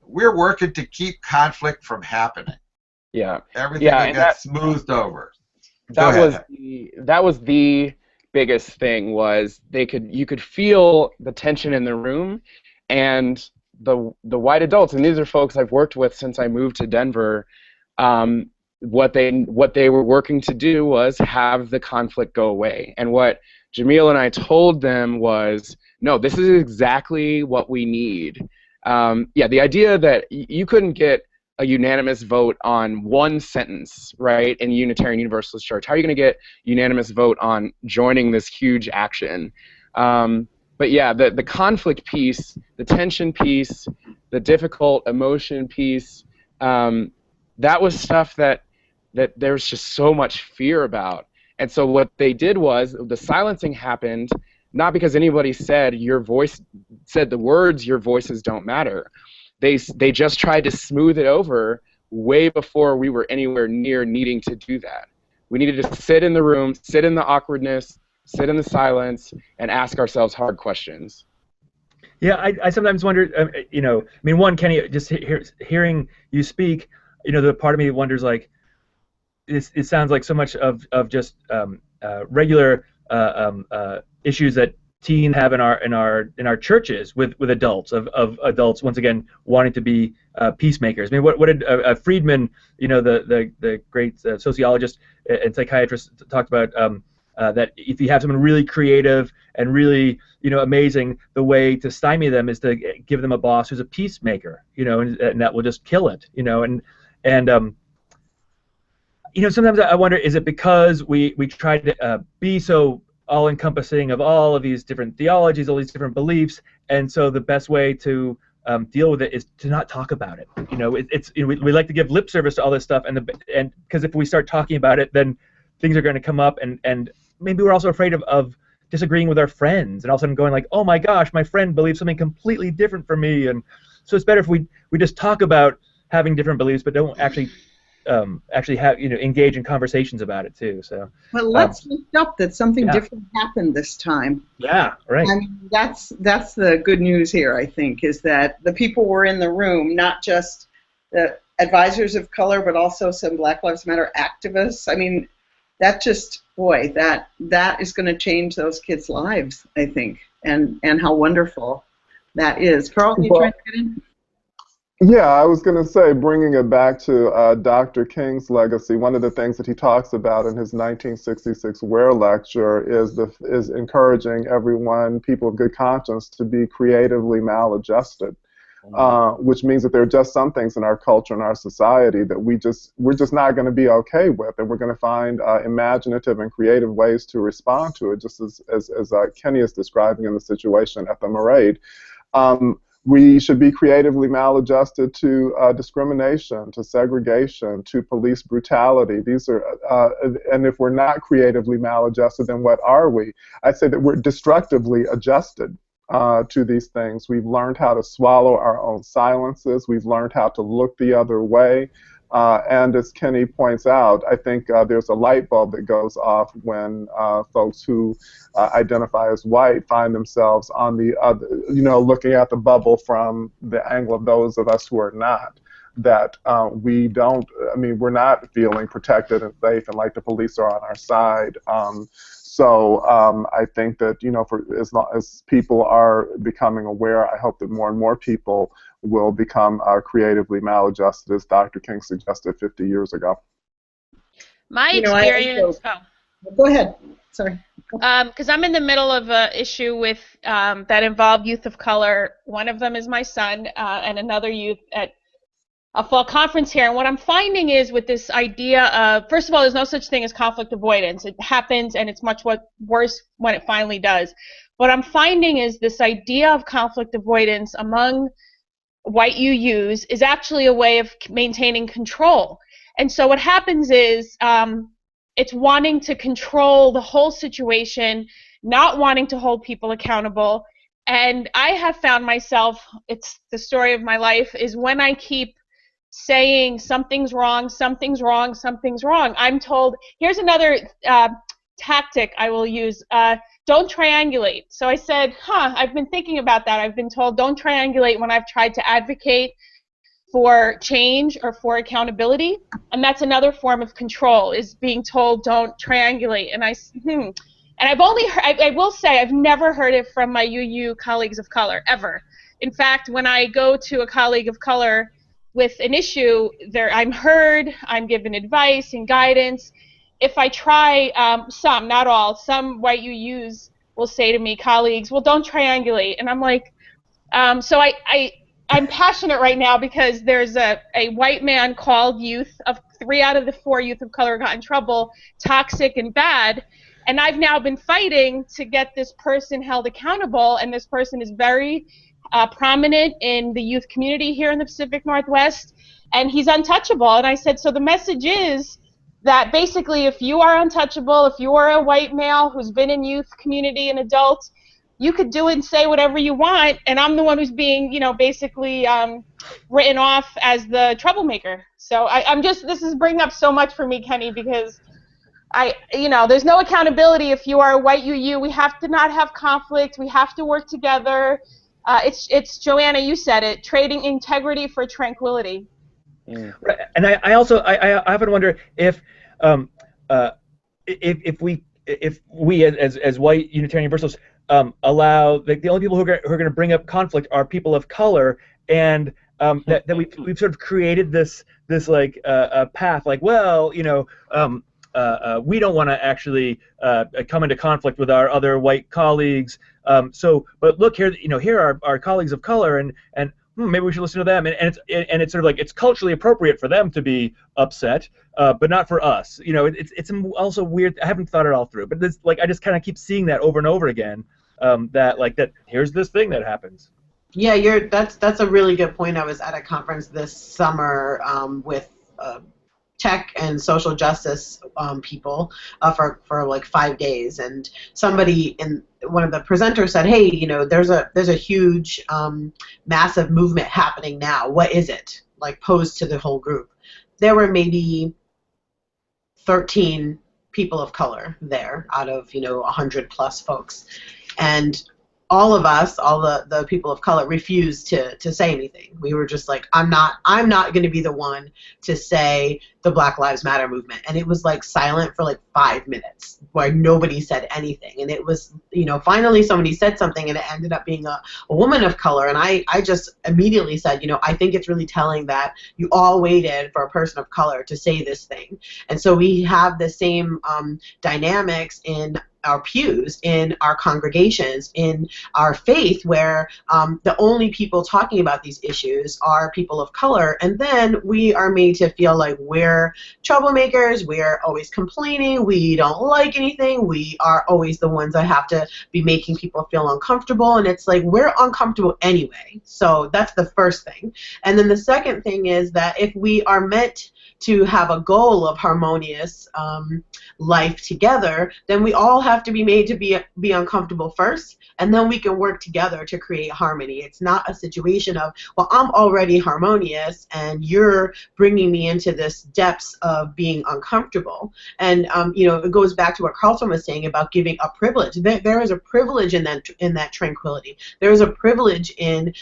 We're working to keep conflict from happening. Yeah. Everything gets smoothed over. That was the biggest thing, was you could feel the tension in the room, and the white adults, and these are folks I've worked with since I moved to Denver, what they were working to do was have the conflict go away. And what Jamil and I told them was, no, this is exactly what we need. Yeah, the idea that you couldn't get a unanimous vote on one sentence, right, in Unitarian Universalist Church. How are you going to get unanimous vote on joining this huge action? But yeah, the conflict piece, the tension piece, the difficult emotion piece, that was stuff that there's just so much fear about. And so what they did was, the silencing happened not because anybody said the words, your voices don't matter. They just tried to smooth it over way before we were anywhere near needing to do that. We needed to sit in the room, sit in the awkwardness, sit in the silence, and ask ourselves hard questions. Yeah, I sometimes wonder, you know, I mean, one, Kenny, just hearing you speak, you know, the part of me wonders, like, it sounds like so much of just regular issues that teens have in our churches with adults, of adults, once again, wanting to be peacemakers. I mean, what did Friedman, you know, the great sociologist and psychiatrist, talked about, that if you have someone really creative and really, you know, amazing, the way to stymie them is to give them a boss who's a peacemaker, you know, and that will just kill it, you know, and you know, sometimes I wonder, is it because we try to be so all-encompassing of all of these different theologies, all these different beliefs, and so the best way to deal with it is to not talk about it. You know, we like to give lip service to all this stuff, and because if we start talking about it, then things are going to come up, and maybe we're also afraid of disagreeing with our friends, and all of a sudden going like, oh my gosh, my friend believes something completely different from me, and so it's better if we just talk about having different beliefs, but don't actually have, you know, engage in conversations about it too. So. But let's lift up that something different happened this time. Yeah, right. I mean, that's the good news here, I think, is that the people were in the room, not just the advisors of color, but also some Black Lives Matter activists. I mean, that just, boy, that is going to change those kids' lives, I think, and how wonderful that is. Carlton, you trying to get in? Yeah, I was going to say, bringing it back to Dr. King's legacy, one of the things that he talks about in his 1966 Ware lecture is encouraging everyone, people of good conscience, to be creatively maladjusted, which means that there are just some things in our culture and our society that we're just not going to be okay with, and we're going to find imaginative and creative ways to respond to it, just as Kenny is describing in the situation at the Marade. We should be creatively maladjusted to discrimination, to segregation, to police brutality. These are, and if we're not creatively maladjusted, then what are we? I'd say that we're destructively adjusted. to these things. We've learned how to swallow our own silences. We've learned how to look the other way. And as Kenny points out, I think there's a light bulb that goes off when folks who identify as white find themselves on the other, looking at the bubble from the angle of those of us who are not. That we're not feeling protected and safe and like the police are on our side. So I think that, for as long as people are becoming aware, I hope that more and more people will become creatively maladjusted, as Dr. King suggested 50 years ago. My experience. Go ahead. Sorry. Because I'm in the middle of an issue with that involve youth of color. One of them is my son, and another youth at a fall conference here. And what I'm finding is with this idea of, first of all, there's no such thing as conflict avoidance. It happens, and it's much worse when it finally does. What I'm finding is this idea of conflict avoidance among white UUs is actually a way of maintaining control. And so what happens is it's wanting to control the whole situation, not wanting to hold people accountable. And I have found myself, it's the story of my life, is when I keep saying something's wrong, something's wrong, something's wrong, I'm told, here's another tactic I will use, don't triangulate. So I said, I've been thinking about that. I've been told don't triangulate when I've tried to advocate for change or for accountability, and that's another form of control, is being told don't triangulate. And and I've only heard, I will say I've never heard it from my UU colleagues of color, ever. In fact, when I go to a colleague of color with an issue, I'm heard, I'm given advice and guidance. If I try, some, not all, some white UUs will say to me, colleagues, well, don't triangulate. And I'm like, so I'm passionate right now because there's a white man called youth of 3 out of the 4 youth of color got in trouble, toxic and bad. And I've now been fighting to get this person held accountable, and this person is very prominent in the youth community here in the Pacific Northwest, and he's untouchable. And I said, so the message is that basically if you are untouchable, if you are a white male who's been in youth community and adults, you could do and say whatever you want, and I'm the one who's being, basically written off as the troublemaker. So this is bringing up so much for me, Kenny, because there's no accountability if you are a white UU. We have to not have conflict. We have to work together. It's Joanna, you said it, trading integrity for tranquility. Right. And I also often wonder if we as white Unitarian Universalists allow, like, the only people who are going to bring up conflict are people of color, and that we've sort of created this like path, like, well, we don't want to actually come into conflict with our other white colleagues. But look here, here are our colleagues of color, and maybe we should listen to them. And it's sort of like it's culturally appropriate for them to be upset, but not for us. It's also weird. I haven't thought it all through, but this, like, I just kind of keep seeing that over and over again. That here's this thing that happens. Yeah, that's a really good point. I was at a conference this summer with tech and social justice people for like 5 days, and one of the presenters said, hey, there's a huge massive movement happening now. What is it? Like, posed to the whole group. There were maybe 13 people of color there out of 100 plus folks, and all of us, all the people of color, refused to say anything. We were just like, I'm not going to be the one to say the Black Lives Matter movement. And it was like silent for like 5 minutes where nobody said anything. And it was, finally somebody said something, and it ended up being a woman of color. And I just immediately said, I think it's really telling that you all waited for a person of color to say this thing. And so we have the same dynamics in our pews, in our congregations, in our faith, where the only people talking about these issues are people of color, and then we are made to feel like we're troublemakers, we're always complaining, we don't like anything, we are always the ones that have to be making people feel uncomfortable, and it's like we're uncomfortable anyway. So that's the first thing. And then the second thing is that if we are meant to have a goal of harmonious life together, then we all have to be made to be uncomfortable first, and then we can work together to create harmony. It's not a situation of, well, I'm already harmonious and you're bringing me into this depths of being uncomfortable. And you know, it goes back to what Carlton was saying about giving a privilege. There is a privilege in that tranquility. There is a privilege in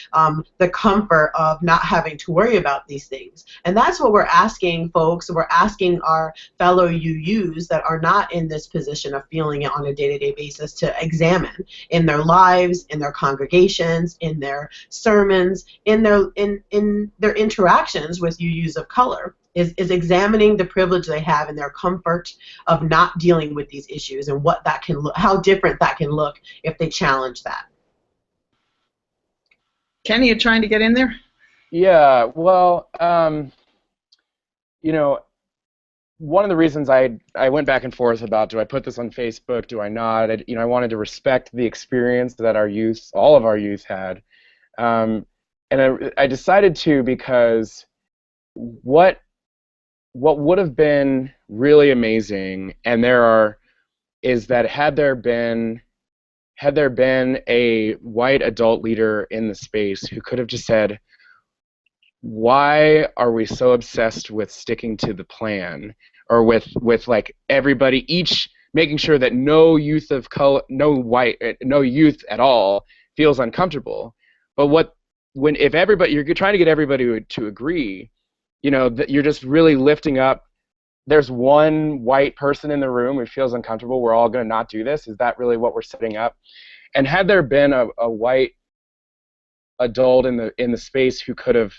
the comfort of not having to worry about these things. And that's what we're asking folks. We're asking our fellow UUs that are not in this position of feeling it on a day-to-day basis to examine in their lives, in their congregations, in their sermons, in their interactions with UUs of color. Is examining the privilege they have and their comfort of not dealing with these issues and what that can look, how different that can look if they challenge that. Kenny, you trying to get in there? Yeah, well, you know, one of the reasons I went back and forth about, do I put this on Facebook, do I not? I wanted to respect the experience that our youth, all of our youth had. And I decided to because what would have been really amazing, and is that had there been a white adult leader in the space who could have just said, why are we so obsessed with sticking to the plan, or with like everybody, each making sure that no youth of color, no youth at all feels uncomfortable. But if everybody, you're trying to get everybody to agree, you know, that you're just really lifting up, there's one white person in the room who feels uncomfortable, we're all going to not do this. Is that really what we're setting up? And had there been a white adult in the space who could have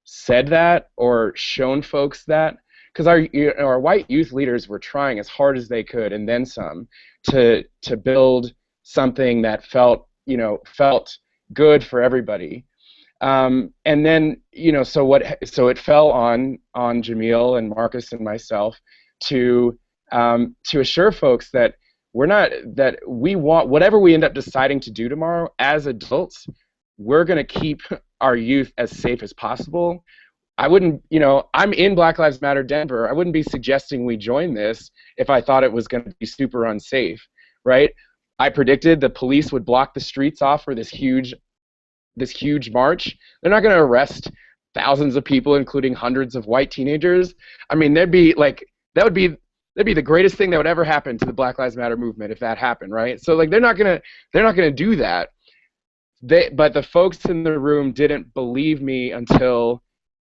said that or shown folks that, because our white youth leaders were trying as hard as they could and then some to build something that felt good for everybody. And then, you know, so it fell on Jamil and Marcus and myself to assure folks that we want, whatever we end up deciding to do tomorrow as adults, we're going to keep our youth as safe as possible. I wouldn't, you know, I'm in Black Lives Matter Denver. I wouldn't be suggesting we join this if I thought it was going to be super unsafe, right? I predicted the police would block the streets off for this huge march. They're not going to arrest thousands of people, including hundreds of white teenagers. I mean, that would be the greatest thing that would ever happen to the Black Lives Matter movement if that happened, right? So like they're not gonna do that. But the folks in the room didn't believe me until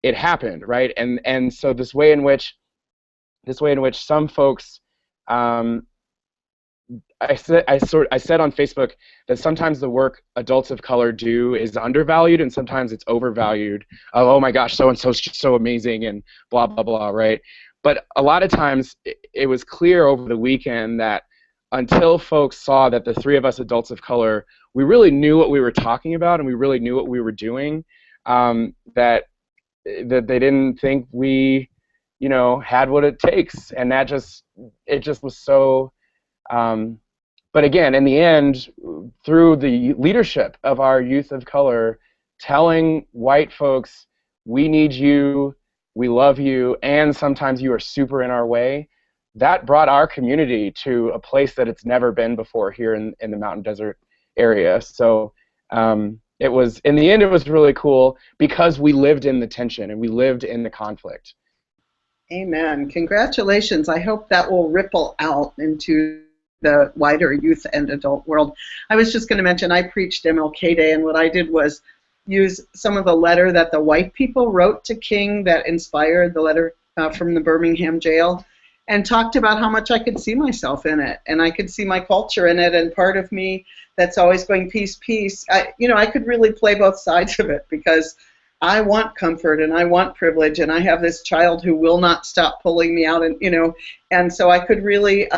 it happened, right? And so this way in which some folks, I said on Facebook that sometimes the work adults of color do is undervalued and sometimes it's overvalued. Oh my gosh, so and so's just so amazing and blah blah blah, right? But a lot of times it was clear over the weekend that until folks saw that the three of us adults of color, we really knew what we were talking about and we really knew what we were doing, that they didn't think we, you know, had what it takes, and it just was so. But again, in the end, through the leadership of our youth of color, telling white folks, we need you, we love you, and sometimes you are super in our way, that brought our community to a place that it's never been before here in the Mountain Desert area. So it was, in the end, it was really cool because we lived in the tension and we lived in the conflict. Amen. Congratulations. I hope that will ripple out into the wider youth and adult world. I was just going to mention I preached MLK Day, and what I did was use some of the letter that the white people wrote to King that inspired the letter from the Birmingham jail, and talked about how much I could see myself in it, and I could see my culture in it, and part of me that's always going peace, peace. I could really play both sides of it because I want comfort and I want privilege, and I have this child who will not stop pulling me out, and so I could really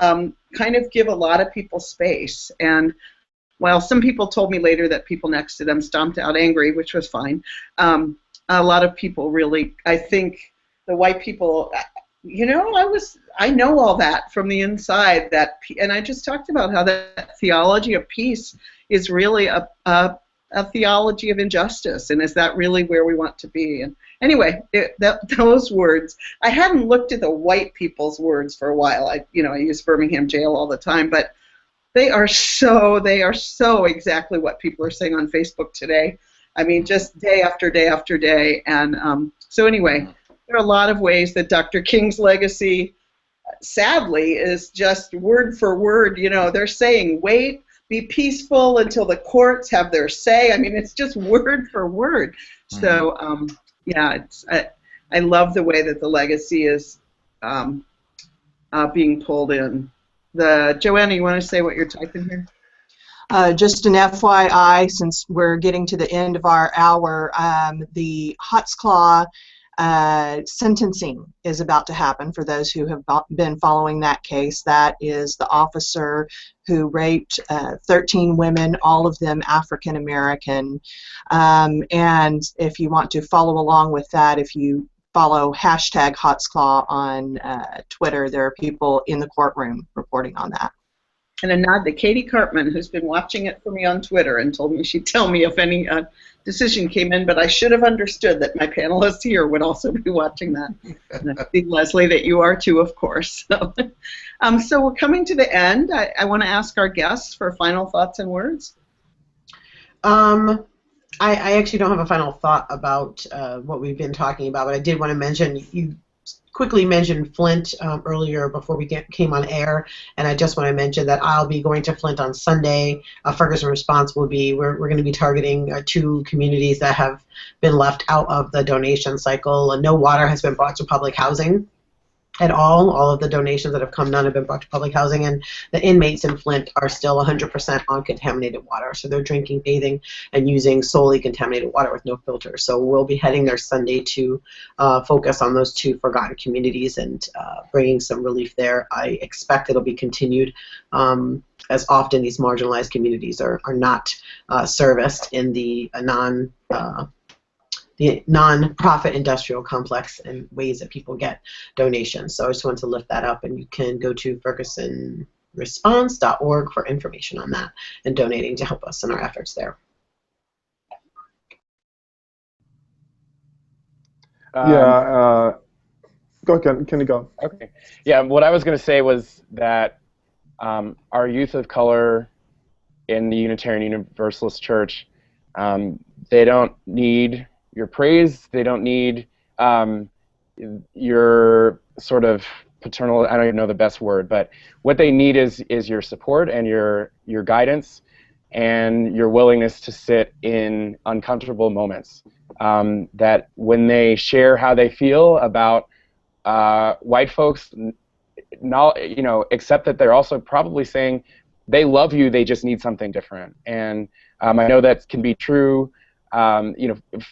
kind of give a lot of people space. And while some people told me later that people next to them stomped out angry, which was fine, a lot of people really, I think the white people, I know all that from the inside, and I just talked about how that theology of peace is really a theology of injustice, and is that really where we want to be? anyway, those words. I hadn't looked at the white people's words for a while. I use Birmingham jail all the time, but they are so exactly what people are saying on Facebook today. I mean, just day after day after day. And so anyway, there are a lot of ways that Dr. King's legacy, sadly, is just word for word. They're saying, wait, be peaceful until the courts have their say. I mean, it's just word for word. So, yeah, I love the way that the legacy is being pulled in. Joanna, you want to say what you're typing here? Just an FYI, since we're getting to the end of our hour, the Hotsclaw sentencing is about to happen for those who have been following that case. That is the officer who raped 13 women, all of them African American. And if you want to follow along with that, if you follow hashtag Hotsclaw on Twitter, there are people in the courtroom reporting on that. And a nod to Katie Cartman, who's been watching it for me on Twitter and told me she'd tell me if any decision came in, but I should have understood that my panelists here would also be watching that. And I see, Leslie, that you are too, of course. So we're coming to the end. I want to ask our guests for final thoughts and words. I actually don't have a final thought about what we've been talking about, but I did want to mention, you quickly mentioned Flint earlier before we came on air, and I just want to mention that I'll be going to Flint on Sunday. Ferguson Response will be, we're going to be targeting 2 communities that have been left out of the donation cycle. No water has been brought to public housing at all. All of the donations that have come, none have been brought to public housing, and the inmates in Flint are still 100% on contaminated water. So they're drinking, bathing, and using solely contaminated water with no filters. So we'll be heading there Sunday to focus on those 2 forgotten communities and bringing some relief there. I expect it'll be continued, as often these marginalized communities are not serviced in the non-profit industrial complex and ways that people get donations. So I just wanted to lift that up, and you can go to fergusonresponse.org for information on that and donating to help us in our efforts there. Go ahead, can you go? Okay. Yeah, what I was going to say was that our youth of color in the Unitarian Universalist Church, they don't need your praise. They don't need your sort of paternal, I don't even know the best word, but what they need is your support and your guidance and your willingness to sit in uncomfortable moments. That when they share how they feel about white folks, except that they're also probably saying they love you, they just need something different. And I know that can be true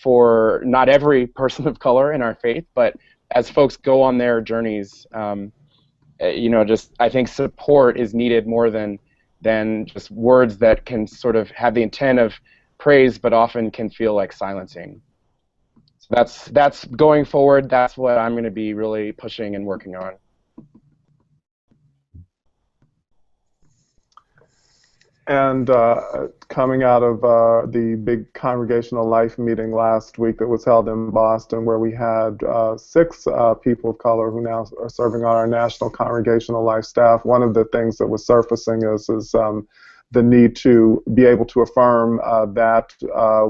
for not every person of color in our faith, but as folks go on their journeys, just I think support is needed more than just words that can sort of have the intent of praise, but often can feel like silencing. So that's going forward. That's what I'm going to be really pushing and working on. And coming out of the big congregational life meeting last week that was held in Boston, where we had 6 people of color who now are serving on our national congregational life staff, one of the things that was surfacing is the need to be able to affirm that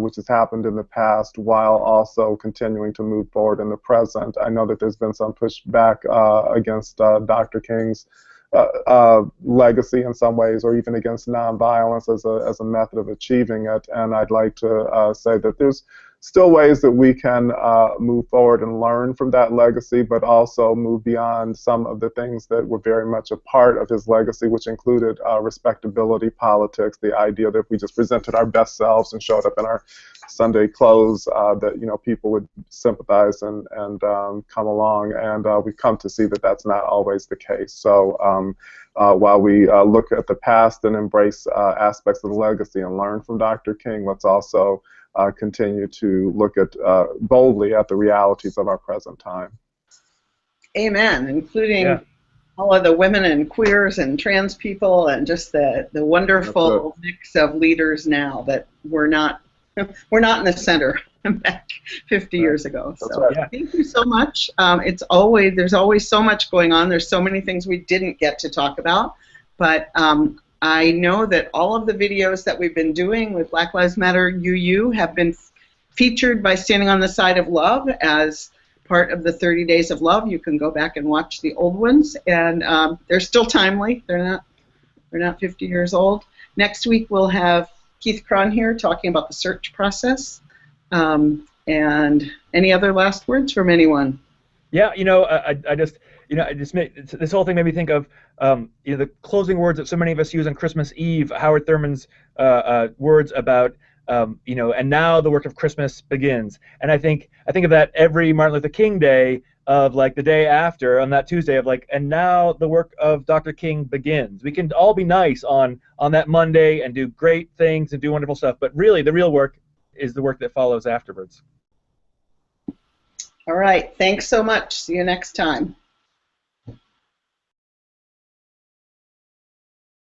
which has happened in the past while also continuing to move forward in the present. I know that there's been some pushback against Dr. King's legacy in some ways, or even against nonviolence as a method of achieving it. And I'd like to say that there's still ways that we can move forward and learn from that legacy, but also move beyond some of the things that were very much a part of his legacy, which included respectability politics, the idea that if we just presented our best selves and showed up in our Sunday clothes, that people would sympathize and come along. And we've come to see that that's not always the case. So while we look at the past and embrace aspects of the legacy and learn from Dr. King, let's also continue to look at boldly at the realities of our present time. Amen, including all of the women and queers and trans people and just the wonderful mix of leaders now that were not we're not in the center back 50 years ago. So right. thank you so much. There's always so much going on. There's so many things we didn't get to talk about, but I know that all of the videos that we've been doing with Black Lives Matter UU have been featured by Standing on the Side of Love as part of the 30 Days of Love. You can go back and watch the old ones, and they're still timely. They're not 50 years old. Next week we'll have Keith Cron here talking about the search process. And any other last words from anyone? Yeah, this whole thing made me think of the closing words that so many of us use on Christmas Eve. Howard Thurman's words about and now the work of Christmas begins. And I think of that every Martin Luther King Day, of like the day after, on that Tuesday, of like, and now the work of Dr. King begins. We can all be nice on that Monday and do great things and do wonderful stuff, but really the real work is the work that follows afterwards. All right, thanks so much. See you next time.